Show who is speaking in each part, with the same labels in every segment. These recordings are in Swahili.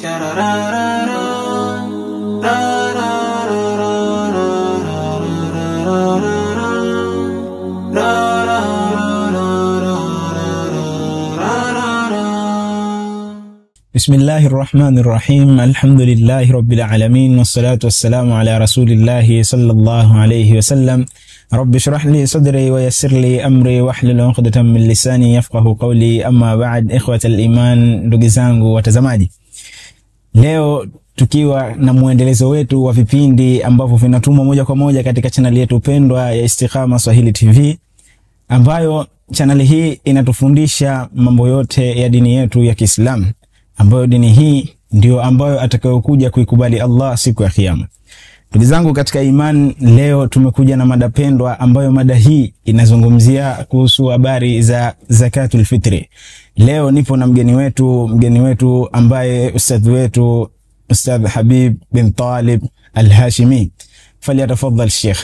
Speaker 1: بسم الله الرحمن الرحيم. الحمد لله رب العالمين والصلاة والسلام على رسول الله صلى الله عليه وسلم. رب اشرح لي صدري ويسر لي أمري واحلل عقدة من لساني يفقه قولي. أما بعد، إخوة الإيمان، ndugu zangu watazamaji, leo tukiwa na muendelezo wetu wa vipindi ambavyo vinatumwa moja kwa moja katika channel yetu pendwa ya Istiqama Swahili TV, ambayo channel hii inatufundisha mambo yote ya dini yetu ya Kiislamu, ambayo dini hii ndio ambayo atakayokuja kuikubali Allah siku ya kiyama. Ndugu zangu katika iman, leo tumekuja na mada pendwa ambayo mada hii inazungumzia kuhusu habari za zakatul fitri. Leo nipo na mgeni wetu ambaye ustadh wetu Ustadh Habib bin Talib Al-Hashimi. Falyatafaddal Sheikh.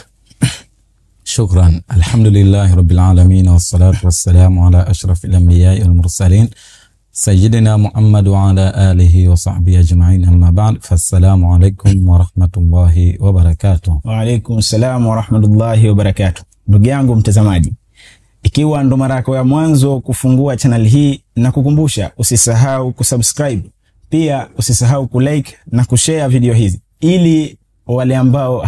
Speaker 2: شكرا. الحمد لله رب العالمين والصلاة والسلام على أشرف الأنبياء والمرسلين سيدنا محمد وعلى آله وصحبه أجمعين. أما بعد، فالسلام عليكم ورحمة الله وبركاته.
Speaker 1: وعليكم السلام ورحمة الله وبركاته. Ndugu yangu mtazamaji, ikiwa ndo mara yako ya mwanzo kufungua channel hii, na kukumbusha usisahau kusubscribe, pia usisahau kulike na kushare video hizi, ili wale ambao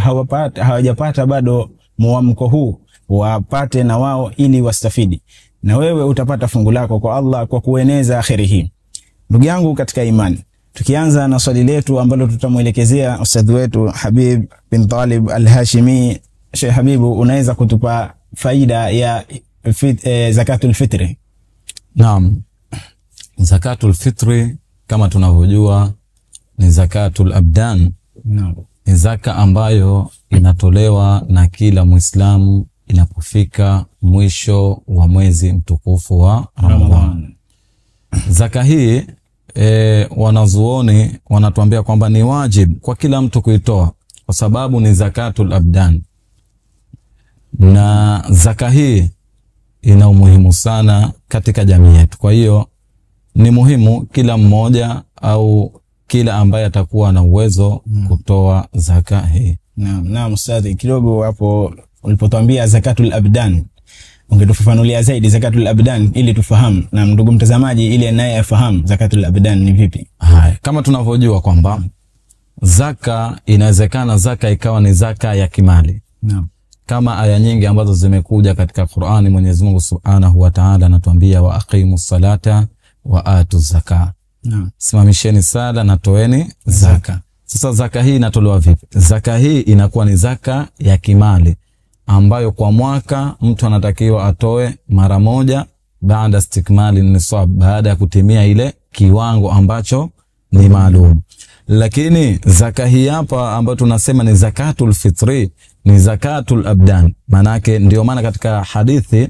Speaker 1: hawajapata bado muamko huu wapate na wao, ili wastafidi, na wewe utapata fungu lako kwa Allah kwa kueneza kheri hii. Ndugu yangu katika imani, tukianza na swali letu ambalo tutamuelekezea ustadh wetu Habib bin Talib Al-Hashimi. Sheikh Habibu, unaweza kutupa faida ya zakatul fitri?
Speaker 2: Naam. Zakatul fitri kama tunavyojua ni zakatul abdan.
Speaker 1: Naam.
Speaker 2: Ni zaka ambayo inatolewa na kila Muislamu inapofika mwisho wa mwezi mtukufu wa Ramadhan. Zaka hii wanazuoni wanatuambia kwamba ni wajib kwa kila mtu kuitoa, kwa sababu ni zakatul abdan, na zaka hii ina umuhimu sana katika jamii yetu. Kwa hiyo ni muhimu kila mmoja au kila ambaye atakuwa na uwezo kutoa zaka hii.
Speaker 1: Naam ustadhi, kidogo hapo ulipotuambia zakatul abdan, ungetufafanulia zaidi zakatul abdan ili tufahamu, na ndugu mtazamaji ili naye afahamu zakatul abdan ni vipi?
Speaker 2: Hai, kama tunavyojua kwamba zaka inawezekana zaka ikawa ni zaka ya kimali.
Speaker 1: Naam.
Speaker 2: Kama aya nyingi ambazo zimekuja katika Qur'ani, Mwenyezi Mungu Subhanahu wa Ta'ala anatuambia wa aqimus salata wa atuz zaka.
Speaker 1: Naam.
Speaker 2: Simamisheni sala na toeni zaka. Sasa zaka hii inatolewa vipi? Zaka hii inakuwa ni zaka ya kimali ambayo kwa mwaka mtu anatakiwa atoe mara moja baada istikmali nisab, baada ya kutimia ile kiwango ambacho ni maalum. Lakini zaka hii hapa ambayo tunasema ni zakatul fitri ni zakatul abdan. Manake ndio maana katika hadithi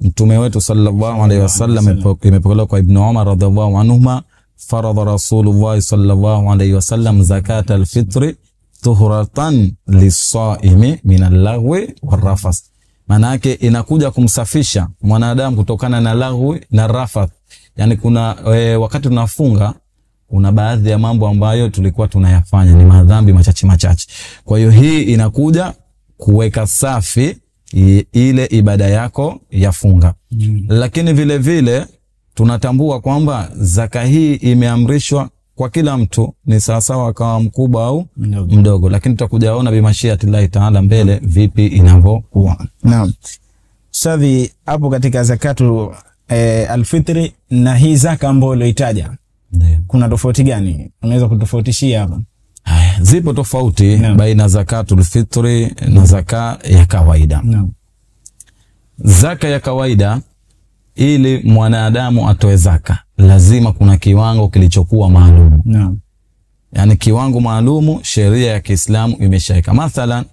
Speaker 2: Mtume wetu sallallahu alaihi wasallam imepokelewa kwa Ibn Umar radhiallahu anhuma, farada Rasulullah sallallahu alaihi wasallam zakatal fitri tuhuratan lisaimi minal lagwi warrafas. Manake inakuja kumsafisha mwanadamu kutokana na lagwi na rafath. Yani kuna wakati tunafunga kuna baadhi ya mambo ambayo tulikuwa tunayafanya ni madhambi machache. Kwa hiyo hii inakuja kuweka safi ile ibada yako ya funga. Lakini vile vile tunatambua kwamba zaka hii imeamrishwa kwa kila mtu, ni sawasawa kama mkubwa au mdogo, lakini tutakujaona bimashiatillahi taala mbele vipi inavyokuwa.
Speaker 1: Naam. Savi, hapo katika zakatu alfitri na hii zaka ambayo uliyoitaja, kuna tofauti gani? Unaweza kutofautishia hapa?
Speaker 2: Zipo tofauti baina zakatul fitri na zaka ya kawaida.
Speaker 1: Naam.
Speaker 2: Zaka ya kawaida, ili mwanadamu atoe zaka lazima kuna kiwango kilichokuwa maalum.
Speaker 1: Naam.
Speaker 2: Yani kiwango maalumu sheria ya Kiislamu imeshaika. Mathalan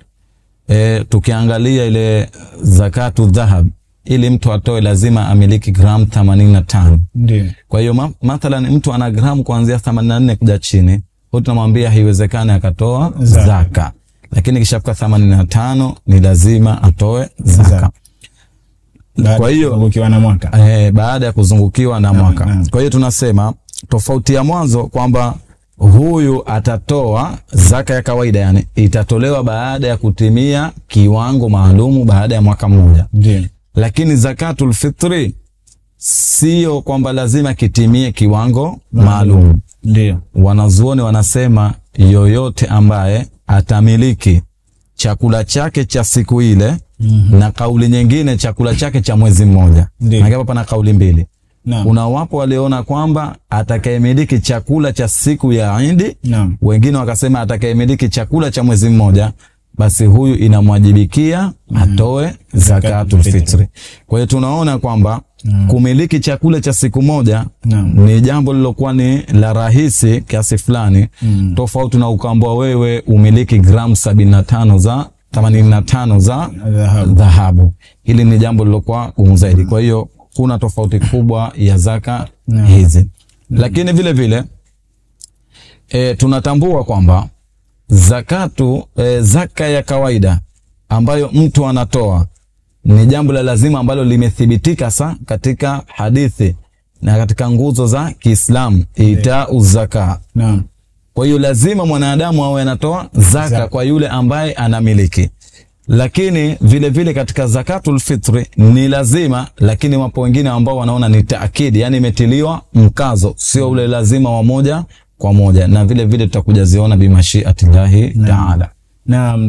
Speaker 2: tukiangalia ile zakatu dhahab, ili mtu atoe lazima amiliki gramu 85.
Speaker 1: Ndio.
Speaker 2: Kwa hiyo mathalan mtu ana gramu kuanzia 84 kuja chini, huwa tunamwambia haiwezekani akatoa zaka. Lakini kishafika 85 ni lazima atoe zaka. Kwa hiyo
Speaker 1: baada ya kuzungukiwa na mwaka.
Speaker 2: Kwa hiyo tunasema tofauti ya mwanzo kwamba huyu atatoa zaka ya kawaida, yani itatolewa baada ya kutimia kiwango maalumu baada ya mwaka mmoja.
Speaker 1: Ndiyo.
Speaker 2: Lakini zakatul fitri sio kwamba lazima kitimie kiwango maalum.
Speaker 1: Ndiyo.
Speaker 2: Wanazuoni wanasema yoyote ambaye atamiliki chakula chake cha siku ile, na kauli nyingine chakula chake cha mwezi mmoja. Na hapa pana kauli mbili. Kuna wapo waliona kwamba atakayemiliki chakula cha siku ya Eid, wengine wakasema atakayemiliki chakula cha mwezi mmoja, basi huyu inamwajibikia atoe zakatul fitri. Kwa hiyo tunaona kwamba kumiliki chakula cha siku moja ni jambo lilokuwa ni la rahisi kiasi fulani, tofauti na ukaambwa wewe umiliki gramu 75 za 85 za dhahabu. Hili ni jambo lilokuwa gumu zaidi. Kwa hiyo kuna tofauti kubwa ya zaka hizi. Lakini vile vile tunatambua kwamba zaka ya kawaida ambayo mtu anatoa ni jambo la lazima ambalo limethibitika katika hadithi na katika nguzo za Kiislamu, itau zaka. Kwa hiyo lazima mwanadamu awe anatoa zaka kwa yule ambaye anamiliki. Lakini vile vile katika zakatul fitri ni lazima, lakini wapo wengine ambao wanaona ni taakidi, yani imetiliwa mkazo, sio ule lazima wa moja kwa moja, na vile vile tutakuja ziona bimashiatillahi taala.
Speaker 1: Naam,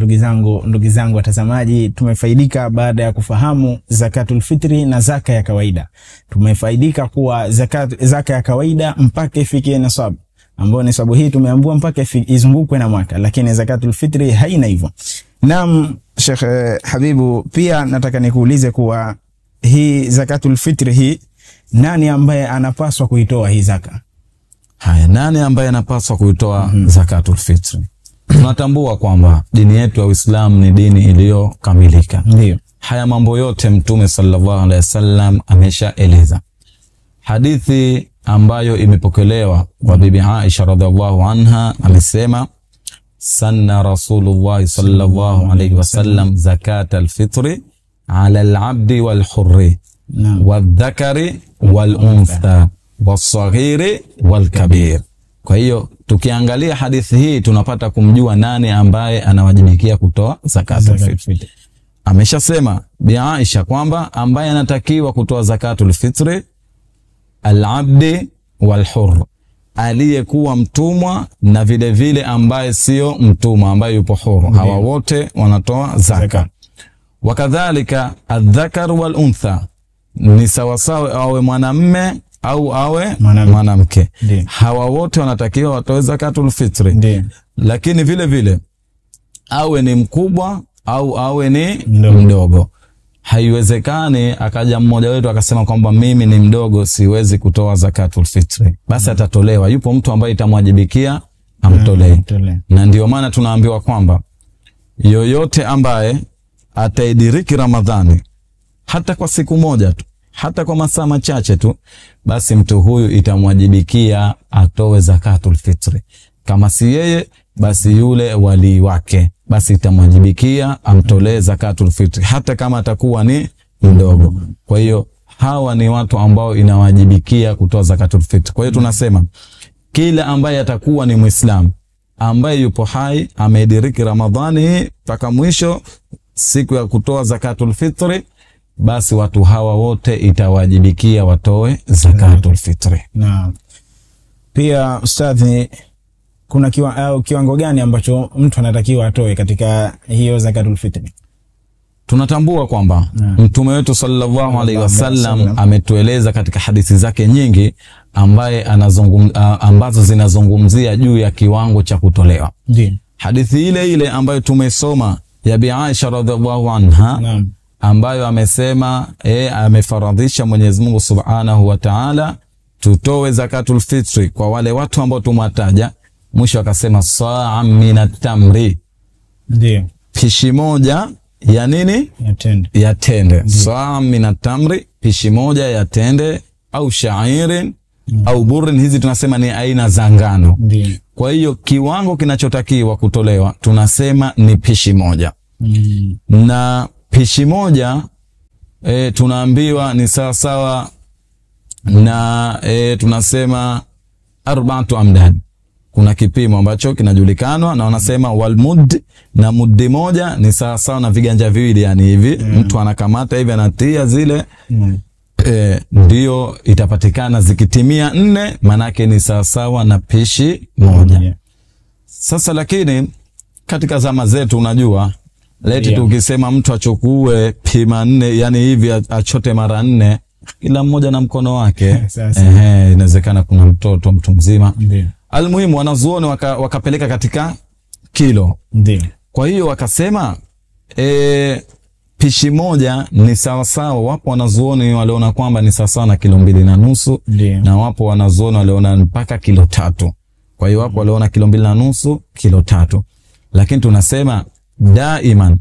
Speaker 1: ndugu zangu watazamaji, tumefaidika baada ya kufahamu zakatul fitri na zaka ya kawaida. Tumefaidika kuwa zaka ya kawaida mpaka ifikie nisabu, ambayo nisabu hii tumeambiwa mpaka izungukwe na mwaka, lakini zakatul fitri haina hivyo. Naam, Sheikh Habibu, pia nataka nikuulize kuwa hii zakatul fitri hii, nani ambaye anapaswa kuitoa hii zaka?
Speaker 2: Haya, nani ambaye anapaswa kuitoa zakatul fitri? Tunatambua kwamba dini yetu ya Uislamu ni dini iliyokamilika.
Speaker 1: Ndiyo.
Speaker 2: Haya mambo yote Mtume sallallahu alaihi wasallam ameshaeleza. Hadithi ambayo imepokelewa kwa Bibi Aisha radhiallahu anha amesema, sanna Rasulullah sallallahu alaihi wasallam zakatal fitri ala al-abdi wal hurri wadh-dhakari wal untha was-saghiri wal kabir. Kwa hiyo tukiangalia hadithi hii tunapata kumjua nani ambaye anawajibikia kutoa zakatul fitri. Ameshasema Bi Aisha kwamba ambaye anatakiwa kutoa zakatul fitri al-abdi wal hurr, aliyekuwa mtumwa na vile vile ambaye sio mtumwa, ambaye yupo huru. Hawa wote wanatoa zaka. Wakadhalika adh-dhakar wal untha, ni sawasawa awe mwanamume au awe mwanamke. Hawa wote wanatakiwa watoe zakatul fitri. Lakini vile vile awe ni mkubwa au awe ni mdogo. Haiwezekani akaja mmoja wetu akasema kwamba mimi ni mdogo siwezi kutoa zakatul fitri, basi atatolewa. Yupo mtu ambaye itamwajibikia amtolee. Na ndio maana tunaambiwa kwamba yoyote ambaye ataidiriki Ramadhani hata kwa siku moja tu, hata kwa masaa machache tu, basi mtu huyu itamwajibikia atoe zakatul fitri. Kama si yeye, basi yule wali wake, basi itamwajibikia amtolee zakatul fitri hata kama atakuwa ni mdogo. Kwa hiyo hawa ni watu ambao inawajibikia kutoa zakatul fitri. Kwa hiyo tunasema kila ambaye atakuwa ni Muislamu ambaye yupo hai, amediriki Ramadhani mpaka mwisho siku ya kutoa zakatul fitri, basi watu hawa wote itawajibikia watoe zakatul fitri.
Speaker 1: Naam. Pia ustadhi, kuna kiwango gani ambacho mtu anatakiwa atoe katika hiyo zakatul fitri?
Speaker 2: Tunatambua kwamba Mtume wetu sallallahu alaihi wasallam ametueleza katika hadithi zake nyingi ambazo zinazungumzia juu ya kiwango cha kutolewa. Hadithi ile ambayo tumesoma ya Bi Aisha radhiallahu anha, ambayo amesema amefaradhisha Mwenyezi Mungu Subhanahu wa Ta'ala tutoe zakatul fitri kwa wale watu ambao tumwataja. Mwisho akasema sa'am minat tamri,
Speaker 1: ndio
Speaker 2: pishi moja ya nini? Ya tende. Sa'am minat tamri, pishi moja ya tende, au sha'irin au burrin. Hizi tunasema ni aina za ngano. Kwa hiyo kiwango kinachotakiwa kutolewa tunasema ni pishi moja. Na pishi moja tunaambiwa ni sawa na tunasema 4 amdad. kuna kipimo ambacho kinajulikanwa, na wanasema walmud, na mudi moja ni sawa sawa na viganja viwili, yani hivi mtu anakamata hivi anatia zile ndio itapatikana. Zikitimia 4 manake ni sawa sawa na pishi moja. Sasa lakini katika zama zetu unajua leti tukisema mtu achukue pima 4, yani hivi achote mara 4, kila mmoja na mkono wake. Inawezekana kuna mtoto, mtu mzima. Almuhimu wanazuoni wakapeleka katika kilo. Kwa hiyo wakasema pishi moja ni sawa sawa. Wapo wanazuoni waliona kwamba ni sawa sawa na kilo 2.5, na wapo wanazuoni waliona mpaka kilo 3. Kwa hiyo wapo waliona kilo 2.5, kilo 3. Lakini tunasema daiman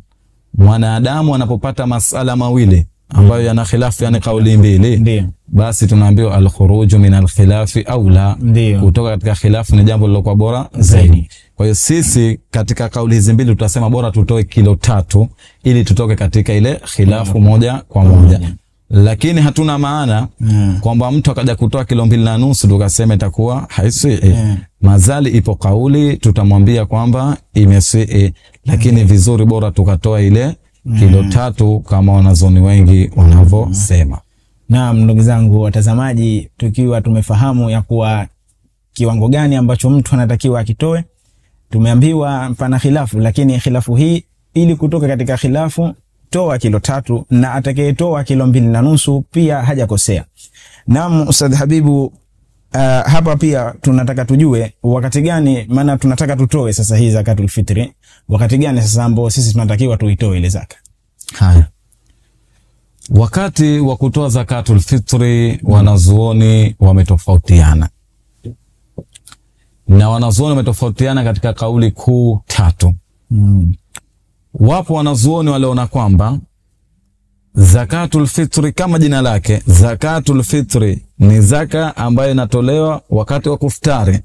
Speaker 2: mwanadamu anapopata masala mawili ambayo yana khilafu, yani kauli mbili, basi tunaambiwa al-khuruju min al-khilafi aula, kutoka katika khilafu ni jambo lilokuwa bora zaidi. Kwa hiyo sisi katika kauli hizi mbili tutasema bora tutoe kilo 3 ili tutoke katika ile khilafu moja kwa moja. Lakini hatuna maana kwamba mtu akaja kutoa kilo 2.5 tukasema itakuwa haisi. Mazali ipo kauli tutamwambia kwamba imesi, lakini vizuri bora tukatoa ile kilo 3 kama wanazoni wengi wanavyosema.
Speaker 1: Naam, ndugu zangu watazamaji, tukiwa tumefahamu ya kuwa kiwango gani ambacho mtu anatakiwa akitoe, tumeambiwa pana khilafu, lakini khilafu hii ili kutoka katika khilafu toa kilo 3, na atakayetoa kilo 2.5 pia hajakosea. Naam, Ustadh Habibu, hapa pia tunataka tujue wakati gani, maana tunataka tutoe sasa hii zakatul fitri, wakati gani sasa ambao sisi tunatakiwa tuitoe ile zaka?
Speaker 2: Haya, wakati wa kutoa zakatul fitri wanazuoni wametofautiana, na wanazuoni wametofautiana katika kauli kuu 3. Wapo wanazuoni waliona kwamba zakatul fitri kama jina lake, zakatul fitri ni zaka ambayo inatolewa wakati wa kuftari.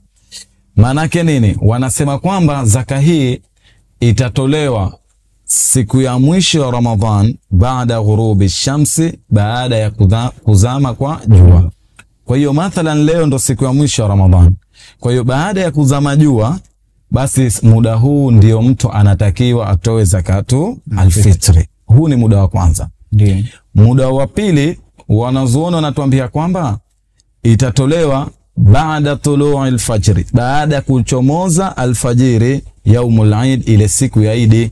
Speaker 2: Maana yake nini? Wanasema kwamba zaka hii itatolewa siku ya mwisho wa Ramadhan baada ghurubi shamsi, baada ya kuzama kwa jua. Kwa hiyo mathalan leo ndo siku ya mwisho wa Ramadhan. Kwa hiyo baada ya kuzama jua, basi muda huu ndio mtu anatakiwa atoe zakatu alfitri. Huu ni muda wa kwanza. Muda wa pili wanazuoni wanatuambia kwamba itatolewa baada tuluu alfajiri, baada kuchomoza alfajiri yaumul Eid, ile siku ya Eid.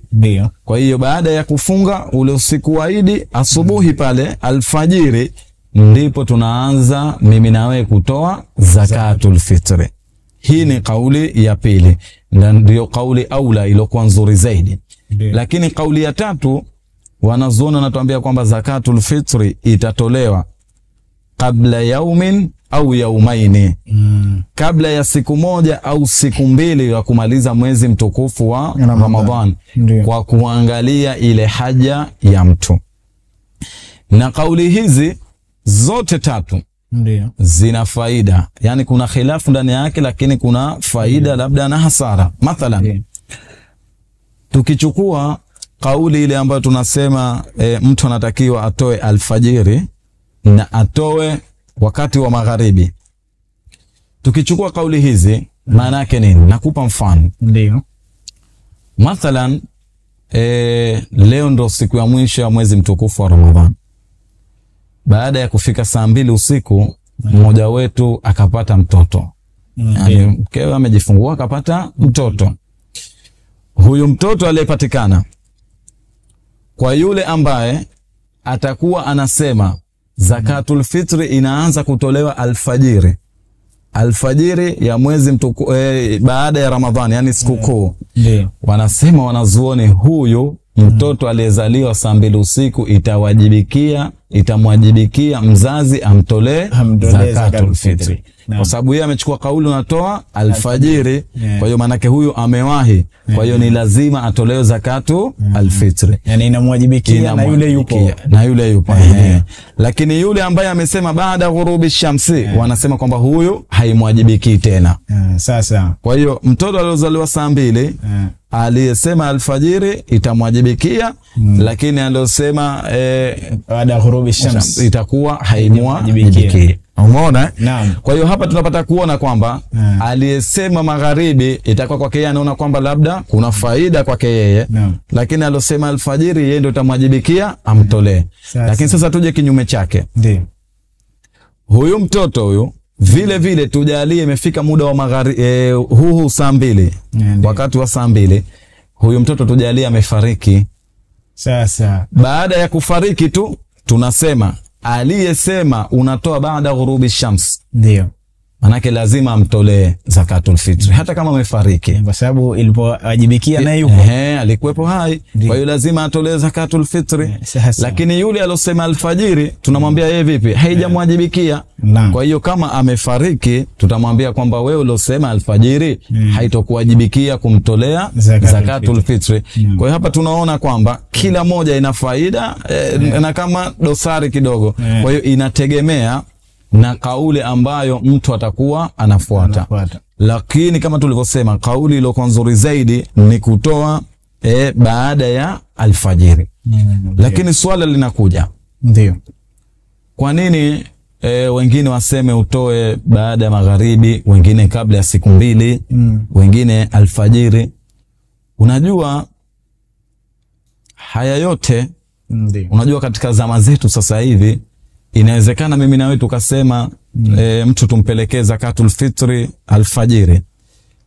Speaker 2: Kwa hiyo baada ya kufunga ule usiku wa Eid, asubuhi pale alfajiri ndipo tunaanza mimi na wewe kutoa zakatul fitri. Hii ni kauli ya pili, na ndio kauli aula iliyokuwa nzuri zaidi. Lakini kauli ya 3 wanazuoni wanatuambia kwamba zakatul fitri itatolewa kabla yaumin au yaumaini, kabla ya siku moja au siku 2 ya kumaliza mwezi mtukufu wa Ramadhan, kwa kuangalia ile haja ya mtu. Na kauli hizi zote 3 zina faida, yani kuna khilafu ndani yake, lakini kuna faida labda na hasara. Mathalan tukichukua kauli ile ambayo tunasema mtu anatakiwa atoe alfajiri na atoe wakati wa magharibi. Tukichukua kauli hizi maana yake nini? Nakupa mfano. Mathalan leo ndo siku ya mwisho ya mwezi mtukufu wa Ramadhan. Baada ya kufika saa 2 usiku mmoja wetu akapata mtoto. Yani mkewe amejifungua akapata mtoto. Huyu mtoto aliyepatikana, kwa yule ambaye atakuwa anasema zakatul fitri inaanza kutolewa alfajiri ya mwezi mtukufu baada ya Ramadhani, yani sikukuu. Wanasema wanazuoni huyu mtoto aliyezaliwa saa 2 usiku itamwajibikia mzazi amtolee zakatul fitri. Kwa sababu yeye amechukua kauli unatoa alfajiri, kwa hiyo manake huyu amewahi, kwa hiyo ni lazima atolewe zakatu alfitri.
Speaker 1: Yani inamwajibikia na yule yupo.
Speaker 2: Lakini yule ambaye amesema baada ghurubi shamsi, wanasema kwamba huyu haimwajibiki tena.
Speaker 1: Sasa
Speaker 2: kwa hiyo mtoto aliyozaliwa saa 2 aliyesema alfajiri itamwajibikia, lakini aliyosema
Speaker 1: baada ghurubi shamsi
Speaker 2: itakuwa haimwajibiki. Umeona?
Speaker 1: Naam.
Speaker 2: Kwa hiyo hapa tunapata kuona kwamba aliyesema magharibi itakuwa kwake yeye anaona kwamba labda kuna faida kwake yeye.
Speaker 1: Naam.
Speaker 2: Lakini alosema alfajiri yeye ndio tamwajibikia amtolee. Lakini sasa tuje kinyume chake.
Speaker 1: Ndio.
Speaker 2: Huyu mtoto huyu vile vile tujalie imefika muda wa magharibi huu saa 2. Wakati wa saa 2 huyu mtoto tujalie amefariki.
Speaker 1: Sasa
Speaker 2: baada ya kufariki tu tunasema aliyesema unatoa baada ghurubi shams,
Speaker 1: ndio
Speaker 2: manake lazima amtolee zakatul fitri hata kama amefariki,
Speaker 1: kwa sababu ilipowajibikia naye yuko
Speaker 2: alikuwepo hai. Kwa hiyo lazima atolee zakatul fitri. Lakini yule alosema alfajiri tunamwambia yeye vipi, haijamwajibikia. Kwa hiyo kama amefariki tutamwambia kwamba wewe ulosema alfajiri haitokuwajibikia kumtolea zakatul fitri. Kwa hiyo hapa tunaona kwamba kila moja ina faida na kama dosari kidogo. Kwa hiyo inategemea na kauli ambayo mtu atakuwa anafuata. Lakini kama tulivyosema kauli iliyokuwa nzuri zaidi ni kutoa baada ya alfajiri. Lakini swala linakuja,
Speaker 1: ndio
Speaker 2: kwa nini wengine waseme utoe baada ya magharibi, wengine kabla ya siku 2, wengine alfajiri? Unajua haya yote unajua katika zama zetu sasa hivi inawezekana mimi na wewe tukasema mtu tumpelekee zakatul fitri alfajiri,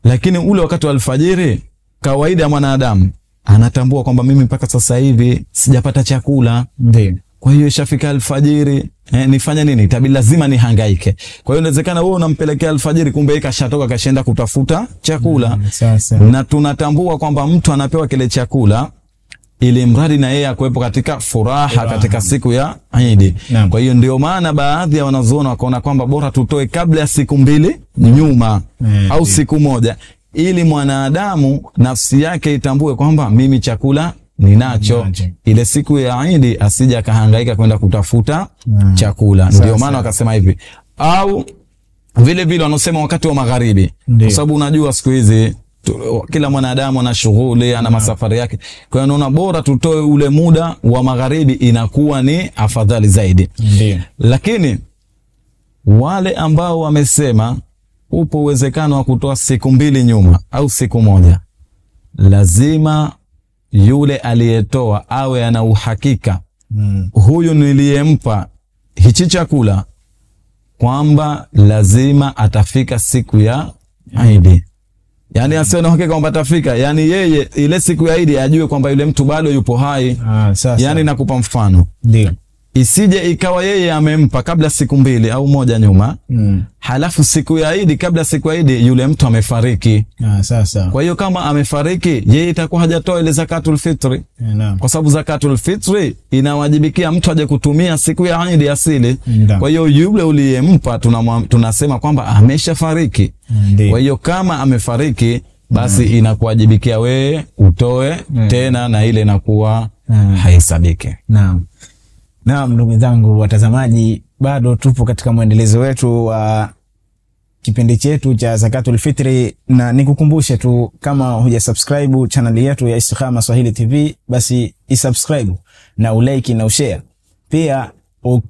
Speaker 2: lakini ule wakati wa alfajiri kawaida ya mwanadamu anatambua kwamba mimi mpaka sasa hivi sijapata chakula.
Speaker 1: Ndio.
Speaker 2: Kwa hiyo ishafika alfajiri, nifanye nini? Tabii lazima nihangaike. Kwa hiyo inawezekana wewe unampelekea alfajiri, kumbe yeye kashatoka kashaenda kutafuta chakula. Na tunatambua kwamba mtu anapewa kile chakula ili mradi na yeye akuwepo katika furaha katika siku ya Eid. Kwa hiyo ndio maana baadhi ya wanazuoni wakaona kwamba bora tutoe kabla ya siku 2 nyuma au siku 1, ili mwanadamu nafsi yake itambue kwamba mimi chakula ninacho, ile siku ya Eid asije akahangaika kwenda kutafuta chakula. Ndio maana wakasema hivi. Au vile vile wanasema wakati wa magharibi, kwa sababu unajua siku hizi kila mwanadamu ana shughuli, ana masafari yake. Kwa hiyo naona bora tutoe ule muda wa magharibi, inakuwa ni afadhali zaidi.
Speaker 1: Ndio.
Speaker 2: Lakini wale ambao wamesema upo uwezekano wa kutoa siku 2 nyuma au siku 1, lazima yule aliyetoa awe ana uhakika huyu niliyempa hichi chakula kwamba lazima atafika siku ya Eid. Yani asiwe na uhakika kwamba atafika, yani yeye ile siku ya Eid ajue kwamba yule mtu bado yupo hai. Yani nakupa mfano.
Speaker 1: Ndio.
Speaker 2: Isije ikawa yeye amempa kabla siku 2 au 1 nyuma, halafu siku ya Eid, kabla siku ya Eid yule mtu amefariki.
Speaker 1: Sasa
Speaker 2: kwa hiyo kama amefariki yeye itakuwa hajatoa ile zakatul fitri. Kwa sababu zakatul fitri inawajibikia mtu aje kutumia siku ya Eid asili. Kwa hiyo yule uliyempa tunasema kwamba ameshafariki. Kwa hiyo kama amefariki basi inakuwajibikia wewe utoe tena, na ile inakuwa haisabiki.
Speaker 1: Naam, ndugu zangu watazamaji, bado tupo katika muendelezo wetu wa kipindi chetu cha zakatul fitri, na nikukumbushe tu kama hujasubscribe channel yetu ya Istikhama Swahili TV, basi isubscribe na ulike na ushare. Pia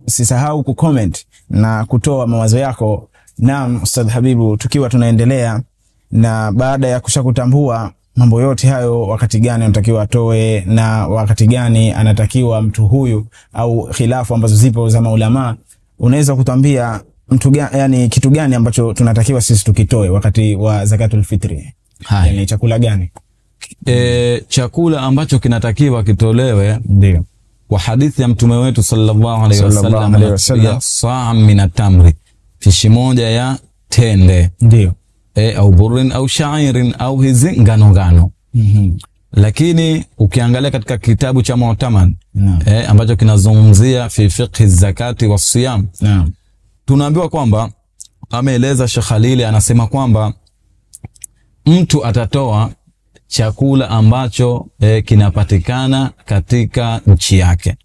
Speaker 1: usisahau kucomment na kutoa mawazo yako. Naam Ustadh Habibu, tukiwa tunaendelea na baada ya kushakutambua mambo yote hayo, wakati gani anatakiwa atoe na wakati gani anatakiwa mtu huyu, au khilafu ambazo zipo za maulama, unaweza kutuambia mtu gani, yani kitu gani ambacho tunatakiwa sisi tukitoe wakati wa zakatul fitri? Yani chakula gani?
Speaker 2: Chakula ambacho kinatakiwa kitolewe,
Speaker 1: ndio
Speaker 2: kwa hadithi ya mtume wetu sallallahu alaihi wasallam, saa min atamri, fishi moja ya tende.
Speaker 1: Ndio.
Speaker 2: Au burrin au sha'irin au hizi ngano. Lakini ukiangalia katika kitabu cha Mu'tamad ambacho kinazungumzia fi fiqhi zakati wa siyam, tunaambiwa kwamba ameeleza Sheikh Khalili, anasema kwamba mtu atatoa chakula ambacho kinapatikana katika nchi yake.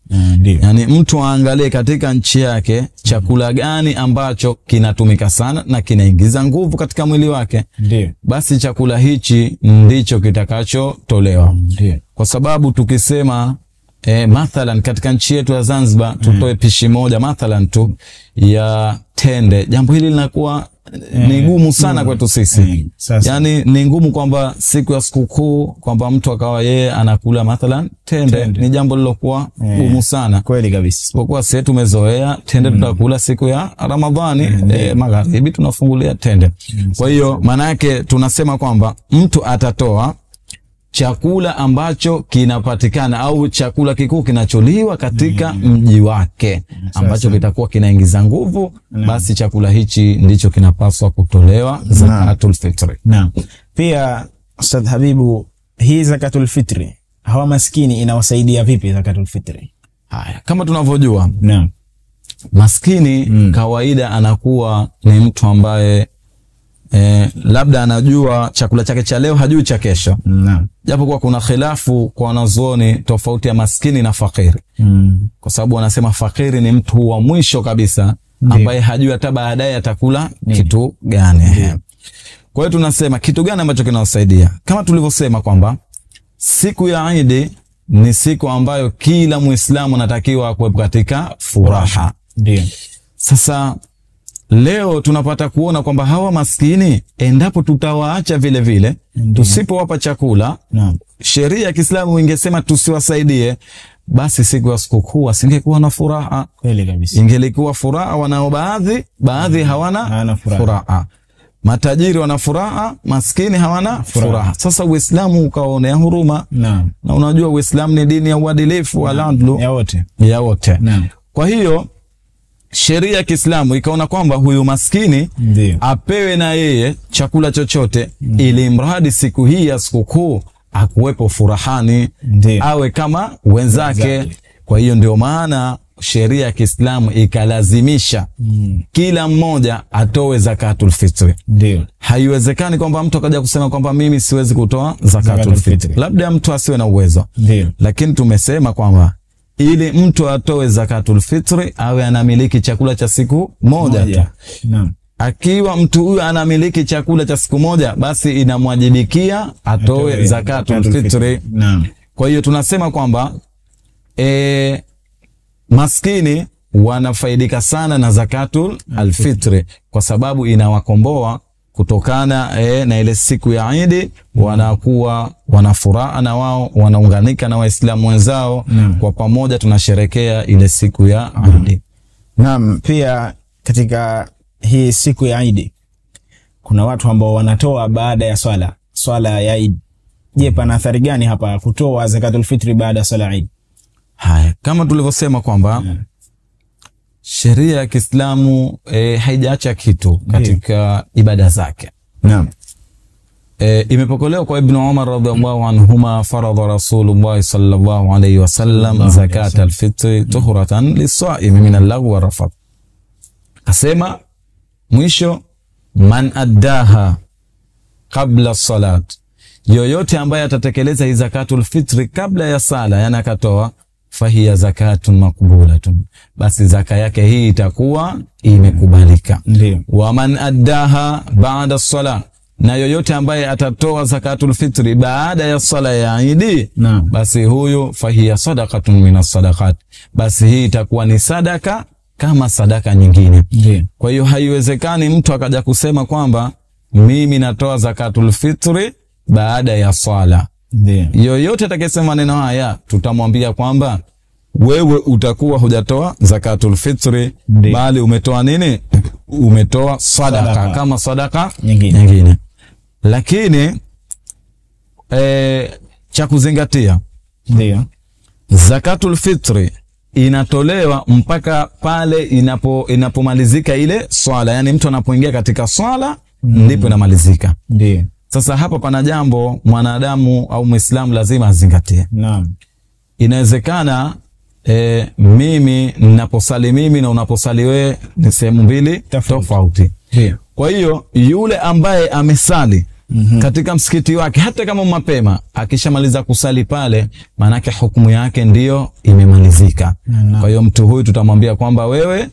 Speaker 2: Yani mtu aangalie katika nchi yake chakula gani ambacho kinatumika sana na kinaingiza nguvu katika mwili wake. Basi chakula hichi ndicho kitakachotolewa. Kwa sababu tukisema mathalan katika nchi yetu ya Zanzibar tutoe pishi moja mathalan tu ya tende, jambo hili linakuwa ni ngumu sana kwetu sisi. Yani ni ngumu kwamba siku ya sikukuu kwamba mtu akawa yeye anakula mathalan tende. Ni jambo lilokuwa ngumu sana.
Speaker 1: Kweli kabisa.
Speaker 2: Sipokuwa sisi tumezoea tende tutakula siku ya Ramadhani, magharibi tunafungulia tende. Kwa hiyo maana yake tunasema kwamba mtu atatoa chakula ambacho kinapatikana au chakula kikuu kinacholiwa katika mji wake ambacho kitakuwa kinaingiza nguvu, basi chakula hichi ndicho kinapaswa kutolewa zakatul fitri.
Speaker 1: Naam. Pia Ustadh Habibu, hii zakatul fitri hawa maskini inawasaidia vipi zakatul fitri?
Speaker 2: Haya, kama tunavyojua,
Speaker 1: naam,
Speaker 2: maskini kawaida anakuwa ni mtu ambaye labda anajua chakula chake cha leo, hajui cha kesho.
Speaker 1: Naam.
Speaker 2: Japo kwa kuna khilafu kwa wanazuoni tofauti ya maskini na fakiri. Kwa sababu wanasema fakiri ni mtu wa mwisho kabisa ambaye hajui hata baadaye atakula kitu gani. Kwa hiyo tunasema kitu gani ambacho kinawasaidia? Kama tulivyosema kwamba siku ya Eid ni siku ambayo kila Muislamu anatakiwa kuwepo katika furaha.
Speaker 1: Ndio.
Speaker 2: Sasa leo tunapata kuona kwamba hawa maskini endapo tutawaacha vile vile, tusipowapa chakula, sheria ya Kiislamu ingesema tusiwasaidie, basi siku ya sikukuu asingekuwa na furaha.
Speaker 1: Kweli kabisa.
Speaker 2: Ingelikuwa furaha wanao baadhi hawana furaha. Matajiri wana furaha, maskini hawana furaha. Sasa Uislamu ukaonea huruma. Na unajua Uislamu ni dini ya uadilifu, al-adlu ya wote. Kwa hiyo sheria ya Kiislamu ikaona kwamba huyu maskini apewe na yeye chakula chochote, ili mradi siku hii ya sikukuu akuwepo furahani, awe kama wenzake. Kwa hiyo ndio maana sheria ya Kiislamu ikalazimisha kila mmoja atoe zakatul fitri. Haiwezekani kwamba mtu akaja kusema kwamba mimi siwezi kutoa zakatul fitri, labda mtu asiwe na uwezo. Lakini tumesema kwamba ili mtu atoe zakatul fitri awe anamiliki chakula cha siku moja tu. Akiwa mtu huyu anamiliki chakula cha siku moja, basi inamwajibikia atoe zakatul fitri. Kwa hiyo tunasema kwamba maskini wanafaidika sana na zakatul alfitri kwa sababu inawakomboa kutokana na ile siku ya Eid. Wanakuwa wanafuraha na wao, wanaunganika na Waislamu wenzao, kwa pamoja tunasherekea ile siku ya Eid.
Speaker 1: Naam. Pia katika hii siku ya Eid kuna watu ambao wanatoa baada ya swala ya Eid. Je, pana athari gani hapa kutoa zakatul fitri baada ya swala ya Eid?
Speaker 2: Haya, kama tulivyosema kwamba sheria ya Kiislamu haijaacha kitu katika ibada zake.
Speaker 1: Naam.
Speaker 2: Imepokelewa kwa Ibn Umar radhiallahu anhuma, faradha Rasulullah sallallahu alayhi wasallam zakat al-fitr tuhuratan lis-sa'im min al-lagwi war-rafath. Asema mwisho, man addaha qabla as-salat, yoyote ambaye atatekeleza hii zakatul fitri kabla ya sala, yani akatoa, fahiya zakatun makbulatun, basi zaka yake hii itakuwa imekubalika. Wa man addaha ba'da as-salat, na yoyote ambaye atatoa zakatul fitri baada ya sala ya Eid, basi huyu fahiya sadaqatun minas sadaqat, basi hii itakuwa ni sadaka kama sadaka nyingine. Kwa hiyo haiwezekani mtu akaja kusema kwamba mimi natoa zakatul fitri baada ya swala. Yoyote atakayesema maneno haya tutamwambia kwamba wewe utakuwa hujatoa zakatul fitri, bali umetoa nini? Umetoa sadaka kama sadaka nyingine. Lakini cha kuzingatia, zakatul fitri inatolewa mpaka pale inapomalizika ile swala, yani mtu anapoingia katika swala ndipo inamalizika. Sasa hapa pana jambo mwanadamu au Muislamu lazima azingatie. Inawezekana mimi ninaposali mimi na unaposali wewe ni sehemu mbili tofauti. Kwa hiyo yule ambaye amesali katika msikiti wake, hata kama mapema, akishamaliza kusali pale, manake hukumu yake ndiyo imemalizika. Kwa hiyo mtu huyu tutamwambia kwamba wewe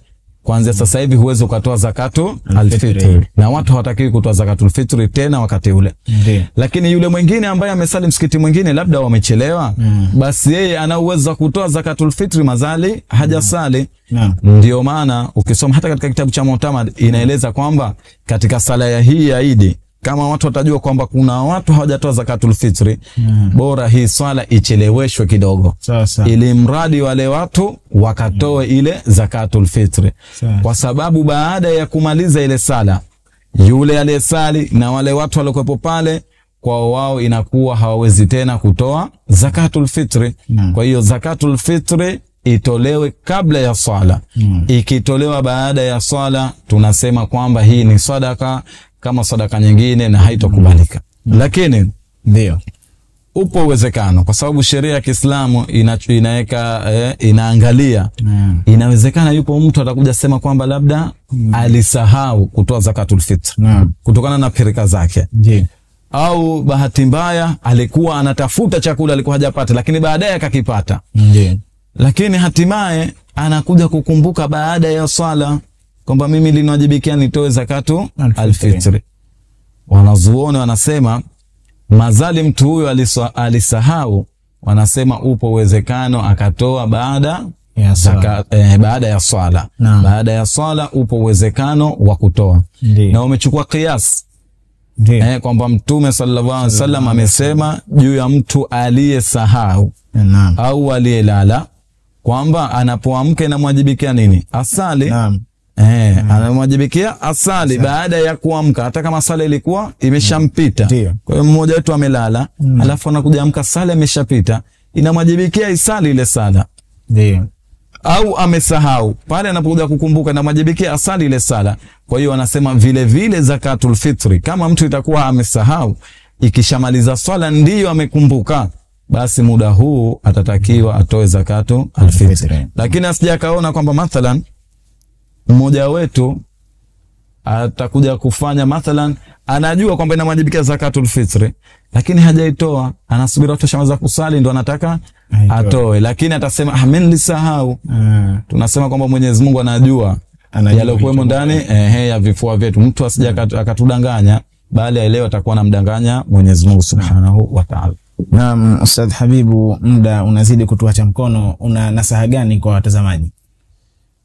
Speaker 2: kuanzia sasa hivi huwezi ukatoa zakatu alfitri, na watu hawatakiwi kutoa zakatu alfitri tena wakati ule. Lakini yule mwingine ambaye amesali msikiti mwingine labda wamechelewa, basi yeye ana uwezo wa kutoa zakatu alfitri mazali hajasali. Ndio maana ukisoma hata katika kitabu cha Mu'tamad inaeleza kwamba katika sala ya hii ya Eid, kama watu watajua kwamba kuna watu hawajatoa zakatul fitri, bora hii swala icheleweshwe kidogo, ili mradi wale watu wakatoe ile zakatul fitri. Kwa sababu baada ya kumaliza ile sala, yule aliyesali na wale watu waliokuwepo pale, kwa wao inakuwa hawawezi tena kutoa zakatul fitri. Kwa hiyo zakatul fitri itolewe kabla ya swala. Ikitolewa baada ya swala, tunasema kwamba hii ni sadaka kama sadaka nyingine na haitokubalika. Lakini
Speaker 1: ndio
Speaker 2: upo uwezekano, kwa sababu sheria ya Kiislamu inaweka inaangalia, inawezekana yupo mtu atakuja sema kwamba labda alisahau kutoa zakatul fitr kutokana na pirika zake. Au bahati mbaya alikuwa anatafuta chakula, alikuwa hajapata, lakini baadaye akakipata. Lakini hatimaye anakuja kukumbuka baada ya swala kwamba mimi linawajibikia nitoe zakatu alfitri. Wanazuoni wanasema mazali mtu huyo alisahau, wanasema upo uwezekano akatoa baada ya baada ya swala. Baada ya swala upo uwezekano wa kutoa. Na umechukua kiasi kwamba Mtume sallallahu alaihi wasallam amesema juu ya mtu aliyesahau au aliyelala kwamba anapoamka inamwajibikia nini? Asali. Anamwajibikia asali baada ya kuamka, hata kama sala ilikuwa imeshampita. Kwa hiyo mmoja wetu amelala, alafu anakuja amka, sala imeshapita, inamwajibikia isali ile sala. Au amesahau, pale anapokuja kukumbuka inamwajibikia asali ile sala. Kwa hiyo wanasema vile vile zakatul fitri, kama mtu itakuwa amesahau, ikishamaliza swala ndiyo amekumbuka, basi muda huu atatakiwa atoe zakatu alfitri. Lakini asije akaona kwamba mathalan mmoja wetu atakuja kufanya, mathalan anajua kwamba inamwajibikia zakatul fitri, lakini hajaitoa, anasubiri watu washamaliza kusali ndo anataka atoe, lakini atasema mimi nilisahau. Tunasema kwamba Mwenyezi Mungu anajua yalokuwemo ndani ya vifua vyetu. Mtu asije akatudanganya, bali aelewe atakuwa anamdanganya Mwenyezi Mungu Subhanahu wa Ta'ala.
Speaker 1: Naam, Ustadh Habibu, muda unazidi kutuacha mkono. Una nasaha gani kwa watazamaji?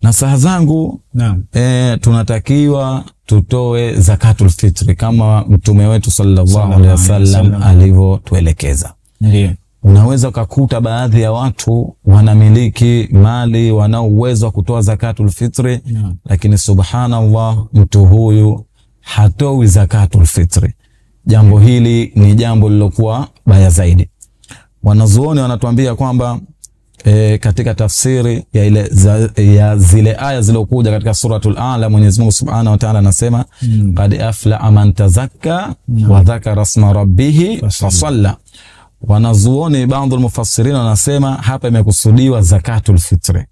Speaker 2: Nasaha zangu, tunatakiwa tutoe zakatul fitri kama Mtume wetu sallallahu alaihi wasallam alivyotuelekeza. Unaweza kukuta baadhi ya watu wanamiliki mali, wana uwezo wa kutoa zakatul fitri, lakini subhanallah, mtu huyu hatoi zakatul fitri. Jambo hili ni jambo lilokuwa baya zaidi. Wanazuoni wanatuambia kwamba katika tafsiri ya ile ya zile aya zilokuja katika suratul A'la, Mwenyezi Mungu Subhanahu wa Ta'ala anasema qad afla man tazakka wa dhakara isma rabbih fasalla. Wanazuoni baadhi mufassirin wanasema hapa imekusudiwa zakatul fitri.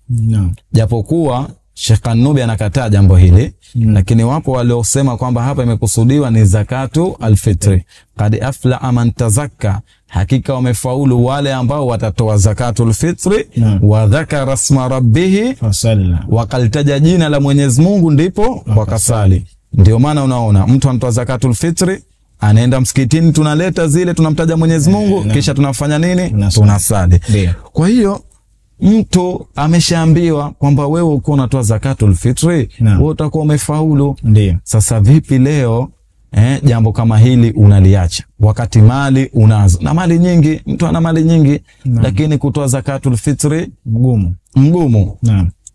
Speaker 2: Japokuwa Sheikh An-Nubi anakataa jambo hili, lakini wapo waliosema kwamba hapa imekusudiwa ni zakatu alfitri. Qad afla man tazakka, hakika wamefaulu wale ambao watatoa zakatul fitri, wa dhakara isma rabbih fasalla, wakalitaja jina la Mwenyezi Mungu ndipo wakasali. Ndio maana unaona mtu anatoa zakatul fitri, anaenda msikitini, tunaleta zile, tunamtaja Mwenyezi Mungu, kisha tunafanya nini? Tunasali. Kwa hiyo mtu ameshaambiwa kwamba wewe uko unatoa zakatul fitri, wewe utakuwa umefaulu. Sasa vipi leo jambo kama hili unaliacha wakati mali unazo, na mali nyingi, mtu ana mali nyingi, lakini kutoa zakatul fitri mgumu.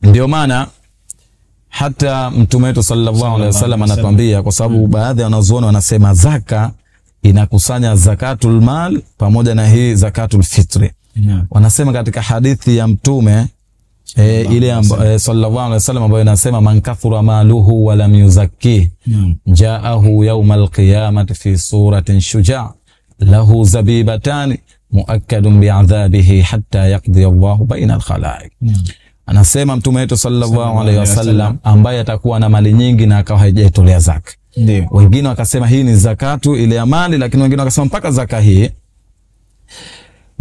Speaker 2: Ndio maana hata Mtume wetu sallallahu alaihi wasallam anatuambia, kwa sababu baadhi ya wanazuoni wanasema zaka inakusanya zakatul mal pamoja na hii zakatul fitri. Wanasema katika hadithi ya Mtume ile sallallahu alaihi wasallam ambayo inasema man kathura maluhu wa lam yuzakki ja'ahu yawmal qiyamati fi suratin shuja' lahu zabibatan muakkadun bi'adhabihi hatta yaqdi Allahu baina al-khalaiq. Anasema Mtume wetu sallallahu alaihi wasallam ambaye atakuwa na mali nyingi na akawa hajatolea zaka. Wengine wakasema hii ni zakatu ile ya mali, lakini wengine wakasema mpaka zaka hii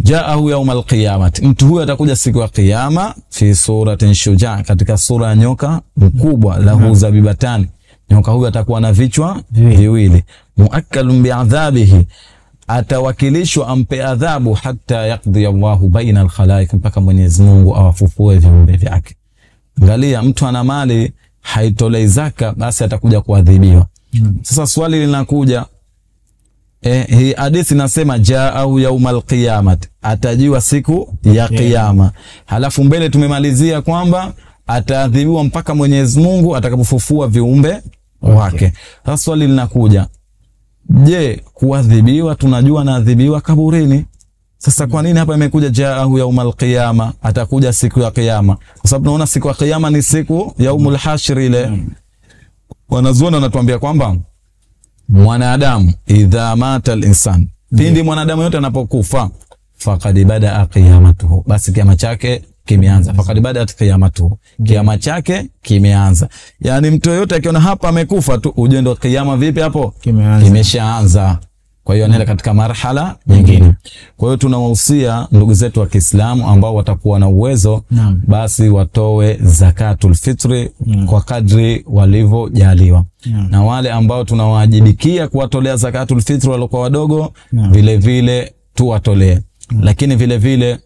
Speaker 2: jaahu yawmal qiyamati, mtu huyo atakuja siku ya kiyama, fi suratin shujaa, katika sura ya nyoka mkubwa, lahu zabibatani, nyoka huyo atakuwa na vichwa viwili, muakkalun bi'adhabihi, atawakilishwa ampe adhabu, hatta yaqdi Allahu baina al-khalaiq, mpaka Mwenyezi Mungu awafufue viumbe vyake. Angalia, mtu ana mali haitolei zaka, basi atakuja kuadhibiwa. Sasa swali linakuja, hii hadithi nasema jaahu yaumal qiyamati, atajiwa siku ya kiyama. Halafu mbele tumemalizia kwamba ataadhibiwa mpaka Mwenyezi Mungu atakapofufua viumbe wake. Sasa swali linakuja, je, kuadhibiwa tunajua naadhibiwa kaburini? Sasa kwa nini hapa imekuja jaahu yaumal qiyama, atakuja siku ya kiyama? Kwa sababu tunaona siku ya kiyama ni siku yaumul hashr ile. Wanazuoni wanatuambia kwamba mwanadamu idha mata al-insan, pindi mwanadamu yote anapokufa, faqad badaa qiyamatuhu, basi kiama chake kimeanza. Faqad badat qiyamatuhu, kiama chake kimeanza. Yani mtu yote akiona hapa amekufa tu, ujue ndo kiyama vipi hapo kimeshaanza. Kwa hiyo anaenda katika marhala nyingine. Kwa hiyo tunawahusia ndugu zetu wa Kiislamu ambao watakuwa na uwezo, basi watoe zakatul fitri kwa kadri walivyojaliwa. Na wale ambao tunawajibikia kuwatolea zakatul fitri waliokuwa wadogo, vile vile tuwatolee. Lakini vile vile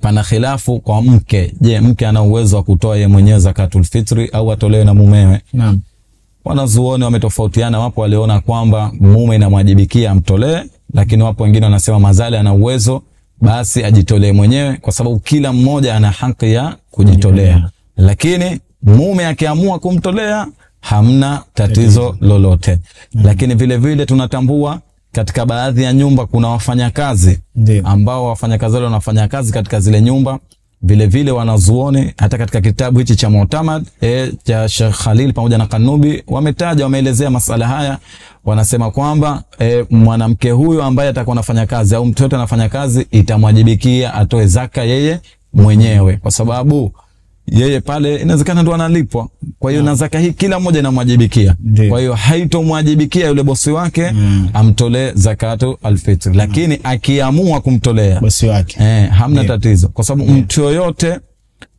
Speaker 2: pana khilafu kwa mke. Je, mke ana uwezo wa kutoa yeye mwenyewe zakatul fitri au atolewe na mumewe? Naam. Wanazuoni wametofautiana. Wapo waliona kwamba mume inamwajibikia amtolee, lakini wapo wengine wanasema mazali ana uwezo basi ajitolee mwenyewe, kwa sababu kila mmoja ana haki ya kujitolea. Lakini mume akiamua kumtolea hamna tatizo lolote. Lakini vile vile tunatambua katika baadhi ya nyumba kuna wafanyakazi ambao wafanyakazi wale wanafanya kazi katika zile nyumba. Vile vile wanazuoni hata katika kitabu hichi cha Mu'tamad cha Sheikh Khalil pamoja na Kanubi wametaja, wameelezea masala haya. Wanasema kwamba mwanamke huyu ambaye atakuwa anafanya kazi au mtu yote anafanya kazi, itamwajibikia atoe zaka yeye mwenyewe, kwa sababu yeye pale inawezekana ndo analipwa. Kwa hiyo na zaka hii kila mmoja inamwajibikia. Kwa hiyo haitomwajibikia yule bosi wake amtolee zakatu alfitr. Lakini akiamua kumtolea bosi wake hamna tatizo, kwa sababu mtu yoyote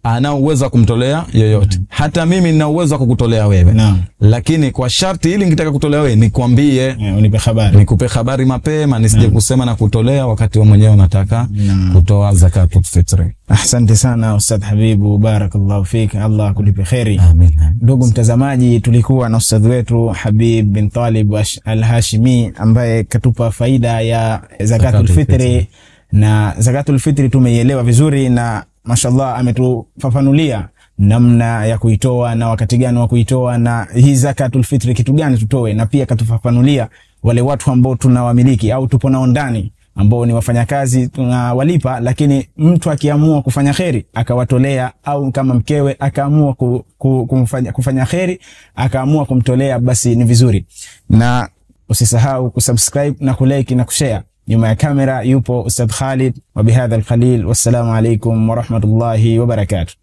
Speaker 2: ana uwezo kumtolea yoyote. Hata mimi nina uwezo kukutolea wewe. Lakini kwa sharti ili nikitaka kutolea wewe nikwambie, unipe habari. Nikupe habari mapema, nisije kusema na kutolea wakati wewe mwenyewe unataka kutoa zakatul fitr.
Speaker 1: Asante sana Ustadh Habibu, barakallahu fik, Allah akulipe khairi.
Speaker 2: Amin.
Speaker 1: Ndugu mtazamaji, tulikuwa na ustadh wetu Habib bin Talib al-Hashimi ambaye katupa faida ya zakatul fitri, na zakatul fitri tumeielewa vizuri, na mashallah ametufafanulia namna ya kuitoa na wakati gani wa kuitoa, na hii zakatul fitri kitu gani tutoe, na pia katufafanulia wale watu ambao tunawamiliki au tupo nao ndani ambao ni wafanyakazi tunawalipa, lakini mtu akiamua kufanya kheri akawatolea, au kama mkewe akaamua kufanya kheri akaamua kumtolea, basi ni vizuri. Na usisahau kusubscribe na kulike na kushare. Nyuma ya kamera yupo Ustadh Khalid, wa bihadha al-khalil, wassalamu alaikum wa rahmatullahi wa barakatuh.